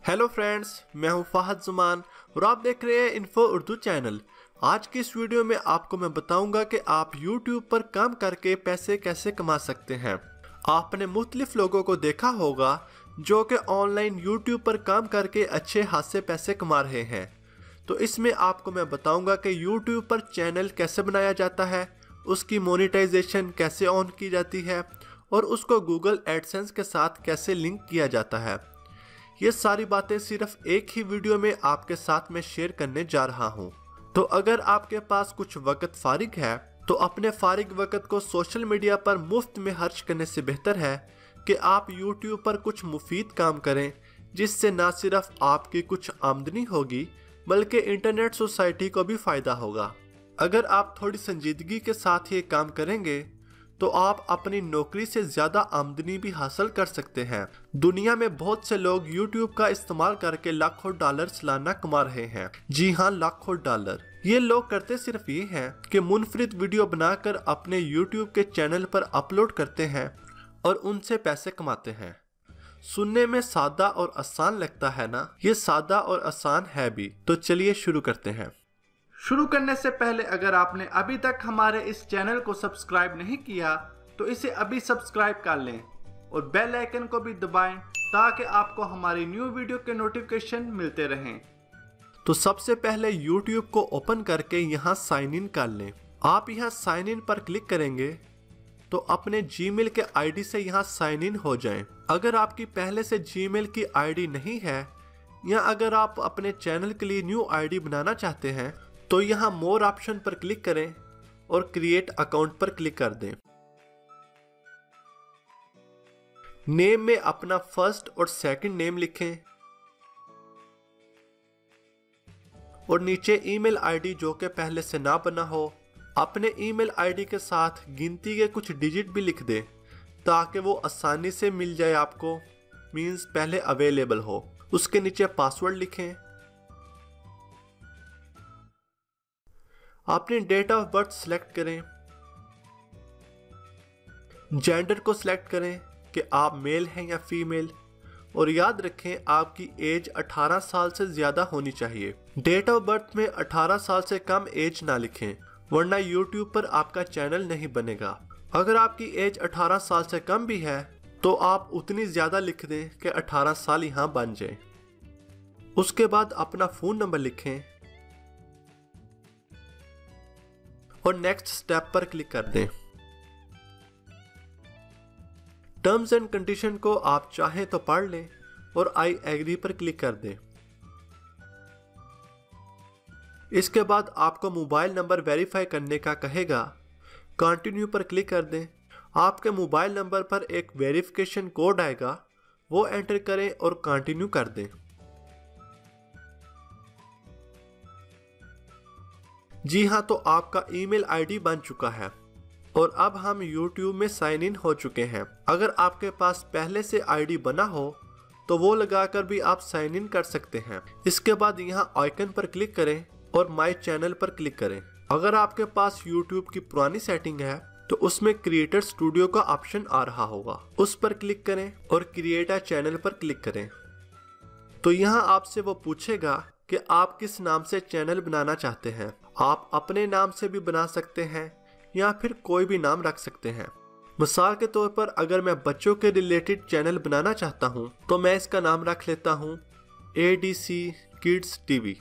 Hello friends, मैं हूं फाहद जुमान और आप देख रहे हैं इन्फो उर्दू चैनल। आज की इस वीडियो में आपको मैं बताऊंगा कि आप YouTube पर काम करके पैसे कैसे कमा सकते हैं। आपने मुख्तलिफ लोगों को देखा होगा जो कि ऑनलाइन YouTube पर काम करके अच्छे खासे पैसे कमा रहे हैं। तो इसमें आपको मैं बताऊंगा कि YouTube पर चैनल कैसे बनाया जाता है, उसकी मोनेटाइजेशन कैसे ऑन की जाती है और उसको गूगल एडसेंस के साथ कैसे लिंक किया जाता है। ये सारी बातें सिर्फ एक ही वीडियो में आपके साथ में शेयर करने जा रहा हूँ। तो अगर आपके पास कुछ वक्त फारिग है तो अपने फारिग वक्त को सोशल मीडिया पर मुफ्त में खर्च करने से बेहतर है कि आप YouTube पर कुछ मुफीद काम करें, जिससे ना सिर्फ आपकी कुछ आमदनी होगी बल्कि इंटरनेट सोसाइटी को भी फायदा होगा। अगर आप थोड़ी संजीदगी के साथ ये काम करेंगे तो आप अपनी नौकरी से ज्यादा आमदनी भी हासिल कर सकते हैं। दुनिया में बहुत से लोग YouTube का इस्तेमाल करके लाखों डॉलर सालाना कमा रहे हैं। जी हाँ, लाखों डॉलर। ये लोग करते सिर्फ ये हैं कि मुनफरिद वीडियो बनाकर अपने YouTube के चैनल पर अपलोड करते हैं और उनसे पैसे कमाते हैं। सुनने में सादा और आसान लगता है ना? ये सादा और आसान है भी। तो चलिए शुरू करते हैं। शुरू करने से पहले अगर आपने अभी तक हमारे इस चैनल को सब्सक्राइब नहीं किया तो इसे अभी सब्सक्राइब कर लें और बेल आइकन को भी दबाएं ताकि आपको हमारी न्यू वीडियो के नोटिफिकेशन मिलते रहें। तो सबसे पहले YouTube को ओपन करके यहाँ साइन इन कर लें। आप यहाँ साइन इन पर क्लिक करेंगे तो अपने Gmail के आईडी से यहाँ साइन इन हो जाएं। अगर आपकी पहले से Gmail की आईडी नहीं है या अगर आप अपने चैनल के लिए न्यू आईडी बनाना चाहते हैं तो यहाँ मोर ऑप्शन पर क्लिक करें और क्रिएट अकाउंट पर क्लिक कर दें। नेम में अपना फर्स्ट और सेकंड नेम लिखें और नीचे ईमेल आईडी जो कि पहले से ना बना हो, अपने ईमेल आईडी के साथ गिनती के कुछ डिजिट भी लिख दें ताकि वो आसानी से मिल जाए आपको, मींस पहले अवेलेबल हो। उसके नीचे पासवर्ड लिखें। अपनी डेट ऑफ बर्थ सिलेक्ट करें। जेंडर को सिलेक्ट करें कि आप मेल हैं या फीमेल और याद रखें आपकी एज 18 साल से ज्यादा होनी चाहिए। डेट ऑफ बर्थ में 18 साल से कम एज ना लिखें वरना YouTube पर आपका चैनल नहीं बनेगा। अगर आपकी एज 18 साल से कम भी है तो आप उतनी ज्यादा लिख दें कि 18 साल यहाँ बन जाए। उसके बाद अपना फोन नंबर लिखें और नेक्स्ट स्टेप पर क्लिक कर दें। टर्म्स एंड कंडीशन को आप चाहें तो पढ़ लें और आई एग्री पर क्लिक कर दें। इसके बाद आपको मोबाइल नंबर वेरीफाई करने का कहेगा। कंटिन्यू पर क्लिक कर दें। आपके मोबाइल नंबर पर एक वेरिफिकेशन कोड आएगा, वो एंटर करें और कंटिन्यू कर दें। जी हाँ, तो आपका ईमेल आईडी बन चुका है और अब हम YouTube में साइन इन हो चुके हैं। अगर आपके पास पहले से आईडी बना हो तो वो लगाकर भी आप साइन इन कर सकते हैं। इसके बाद यहाँ आइकन पर क्लिक करें और माय चैनल पर क्लिक करें। अगर आपके पास YouTube की पुरानी सेटिंग है तो उसमें क्रिएटर स्टूडियो का ऑप्शन आ रहा होगा, उस पर क्लिक करें और क्रिएट अ चैनल पर क्लिक करें। तो यहाँ आपसे वो पूछेगा कि आप किस नाम से चैनल बनाना चाहते हैं। आप अपने नाम से भी बना सकते हैं या फिर कोई भी नाम रख सकते हैं। मिसाल के तौर पर अगर मैं बच्चों के रिलेटेड चैनल बनाना चाहता हूं तो मैं इसका नाम रख लेता हूं ADC Kids TV।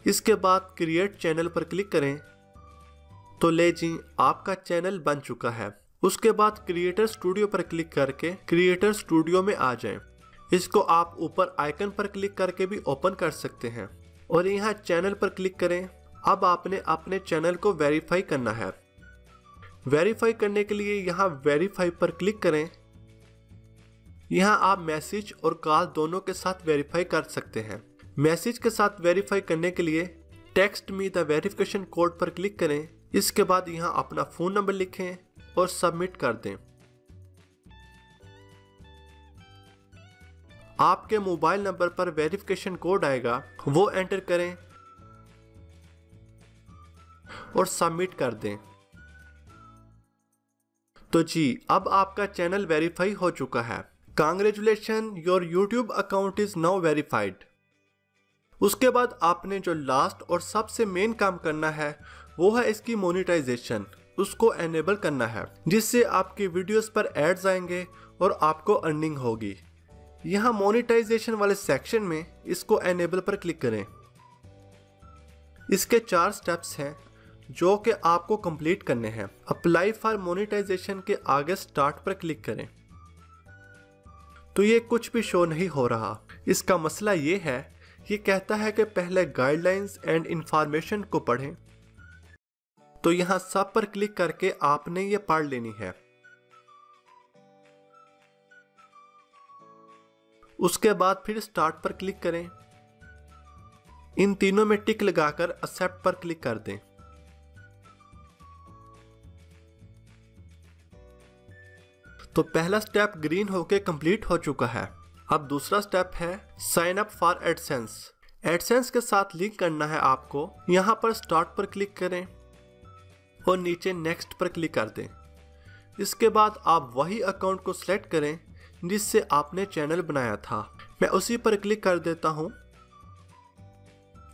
इसके बाद क्रिएट चैनल पर क्लिक करें तो ले जी, आपका चैनल बन चुका है। उसके बाद क्रिएटर स्टूडियो पर क्लिक करके क्रिएटर स्टूडियो में आ जाएं। इसको आप ऊपर आइकन पर क्लिक करके भी ओपन कर सकते हैं और यहाँ चैनल पर क्लिक करें। अब आपने अपने चैनल को वेरीफाई करना है। वेरीफाई करने के लिए यहाँ वेरीफाई पर क्लिक करें। यहाँ आप मैसेज और कॉल दोनों के साथ वेरीफाई कर सकते हैं। मैसेज के साथ वेरीफाई करने के लिए text me the verification code पर क्लिक करें। इसके बाद यहाँ अपना फोन नंबर लिखें और सबमिट कर दें। आपके मोबाइल नंबर पर वेरिफिकेशन कोड आएगा, वो एंटर करें और सबमिट कर दें। तो जी अब आपका चैनल वेरीफाई हो चुका है। Congratulation, your YouTube account is now verified. उसके बाद आपने जो लास्ट और सबसे मेन काम करना है वो है इसकी मोनेटाइजेशन, उसको एनेबल करना है, जिससे आपके वीडियोस पर एड्स आएंगे और आपको अर्निंग होगी। यहाँ मोनेटाइजेशन वाले सेक्शन में इसको एनेबल पर क्लिक करें। इसके 4 स्टेप्स हैं जो कि आपको कंप्लीट करने हैं। अप्लाई फॉर मोनेटाइजेशन के आगे स्टार्ट पर क्लिक करें तो ये कुछ भी शो नहीं हो रहा। इसका मसला ये है, ये कहता है कि पहले गाइडलाइंस एंड इंफॉर्मेशन को पढ़ें। तो यहाँ सब पर क्लिक करके आपने ये पढ़ लेनी है। उसके बाद फिर स्टार्ट पर क्लिक करें। इन तीनों में टिक लगाकर एक्सेप्ट पर क्लिक कर दें। तो पहला स्टेप ग्रीन होके कंप्लीट हो चुका है। अब दूसरा स्टेप है sign up for AdSense. AdSense के साथ लिंक करना है आपको। यहाँ पर स्टार्ट पर क्लिक करें और नीचे नेक्स्ट पर क्लिक कर दें। इसके बाद आप वही अकाउंट को सिलेक्ट करें जिससे आपने चैनल बनाया था। मैं उसी पर क्लिक कर देता हूं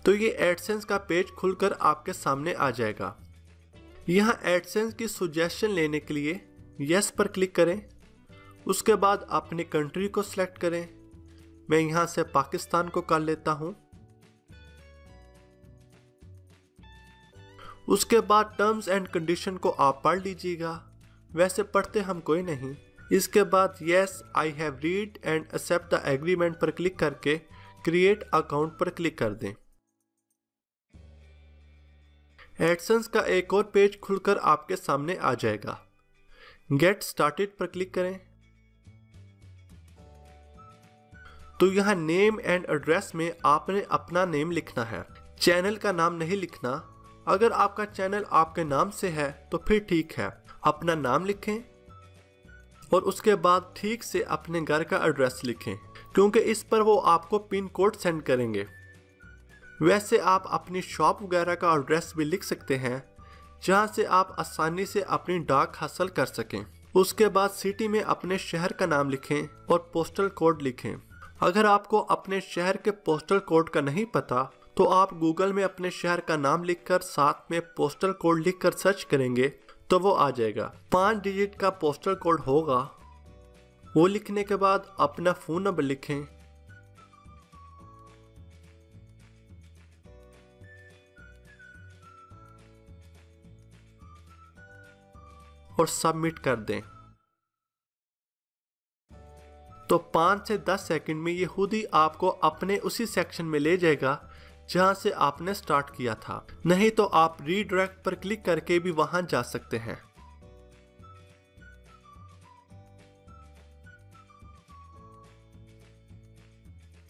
तो ये एडसेंस का पेज खुलकर आपके सामने आ जाएगा। यहाँ एडसेंस की सजेशन लेने के लिए यस पर क्लिक करें। उसके बाद अपनी कंट्री को सिलेक्ट करें। मैं यहाँ से पाकिस्तान को कर लेता हूँ। उसके बाद टर्म्स एंड कंडीशन को आप पढ़ लीजिएगा, वैसे पढ़ते हम कोई नहीं। इसके बाद yes I have read and accept the agreement पर क्लिक करके क्रिएट अकाउंट पर क्लिक कर दें। एडसेंस का एक और पेज खुलकर आपके सामने आ जाएगा। गेट स्टार्टेड पर क्लिक करें तो यहाँ नेम एंड एड्रेस में आपने अपना नेम लिखना है, चैनल का नाम नहीं लिखना। अगर आपका चैनल आपके नाम से है तो फिर ठीक है, अपना नाम लिखें और उसके बाद ठीक से अपने घर का एड्रेस लिखें, क्योंकि इस पर वो आपको पिन कोड सेंड करेंगे। वैसे आप अपनी शॉप वगैरह का एड्रेस भी लिख सकते हैं जहां से आप आसानी से अपनी डाक हासिल कर सकें। उसके बाद सिटी में अपने शहर का नाम लिखें और पोस्टल कोड लिखें। अगर आपको अपने शहर के पोस्टल कोड का नहीं पता तो आप गूगल में अपने शहर का नाम लिखकर साथ में पोस्टल कोड लिखकर सर्च करेंगे तो वो आ जाएगा। 5 डिजिट का पोस्टल कोड होगा। वो लिखने के बाद अपना फोन नंबर लिखें और सबमिट कर दें। तो 5 से 10 सेकंड में ये खुद ही आपको अपने उसी सेक्शन में ले जाएगा जहां से आपने स्टार्ट किया था। नहीं तो आप रीडायरेक्ट पर क्लिक करके भी वहां जा सकते हैं।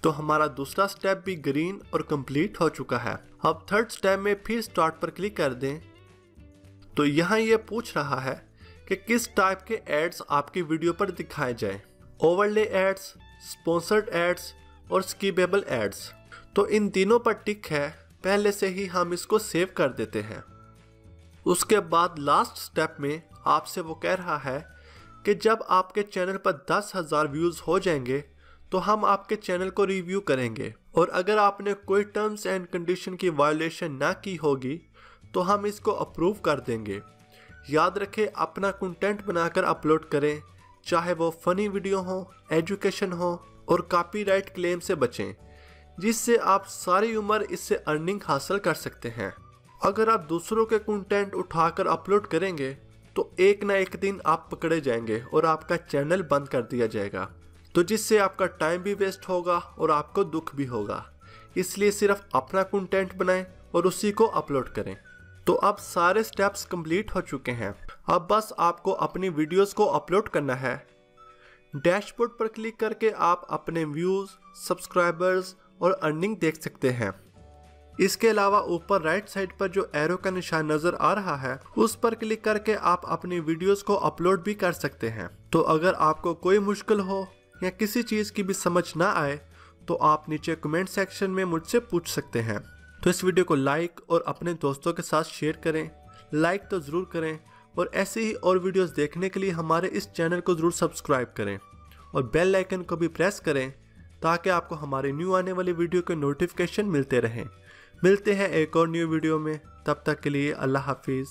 तो हमारा दूसरा स्टेप भी ग्रीन और कंप्लीट हो चुका है। अब थर्ड स्टेप में फिर स्टार्ट पर क्लिक कर दें तो यहाँ ये पूछ रहा है कि किस टाइप के एड्स आपकी वीडियो पर दिखाए जाएं। ओवरले एड्स, स्पॉन्सर्ड एड्स और स्किपेबल एड्स। तो इन तीनों पर टिक है, पहले से ही हम इसको सेव कर देते हैं। उसके बाद लास्ट स्टेप में आपसे वो कह रहा है कि जब आपके चैनल पर 10,000 व्यूज हो जाएंगे तो हम आपके चैनल को रिव्यू करेंगे, और अगर आपने कोई टर्म्स एंड कंडीशन की वायलेशन ना की होगी तो हम इसको अप्रूव कर देंगे। याद रखें, अपना कंटेंट बनाकर अपलोड करें, चाहे वो फनी वीडियो हो, एजुकेशन हो, और कॉपीराइट क्लेम से बचें, जिससे आप सारी उम्र इससे अर्निंग हासिल कर सकते हैं। अगर आप दूसरों के कंटेंट उठाकर अपलोड करेंगे तो एक ना एक दिन आप पकड़े जाएंगे और आपका चैनल बंद कर दिया जाएगा, तो जिससे आपका टाइम भी वेस्ट होगा और आपको दुख भी होगा। इसलिए सिर्फ अपना कंटेंट बनाएं और उसी को अपलोड करें। तो अब सारे स्टेप्स कंप्लीट हो चुके हैं। अब बस आपको अपनी वीडियोस को अपलोड करना है। डैशबोर्ड पर क्लिक करके आप अपने व्यूज, सब्सक्राइबर्स और अर्निंग देख सकते हैं। इसके अलावा ऊपर राइट साइड पर जो एरो का निशान नजर आ रहा है उस पर क्लिक करके आप अपनी वीडियोस को अपलोड भी कर सकते हैं। तो अगर आपको कोई मुश्किल हो या किसी चीज की भी समझ ना आए तो आप नीचे कमेंट सेक्शन में मुझसे पूछ सकते हैं। तो इस वीडियो को लाइक और अपने दोस्तों के साथ शेयर करें। लाइक तो ज़रूर करें और ऐसे ही और वीडियोस देखने के लिए हमारे इस चैनल को ज़रूर सब्सक्राइब करें और बेल आइकन को भी प्रेस करें ताकि आपको हमारे न्यू आने वाली वीडियो के नोटिफिकेशन मिलते रहें। मिलते हैं एक और न्यू वीडियो में, तब तक के लिए अल्लाह हाफिज़।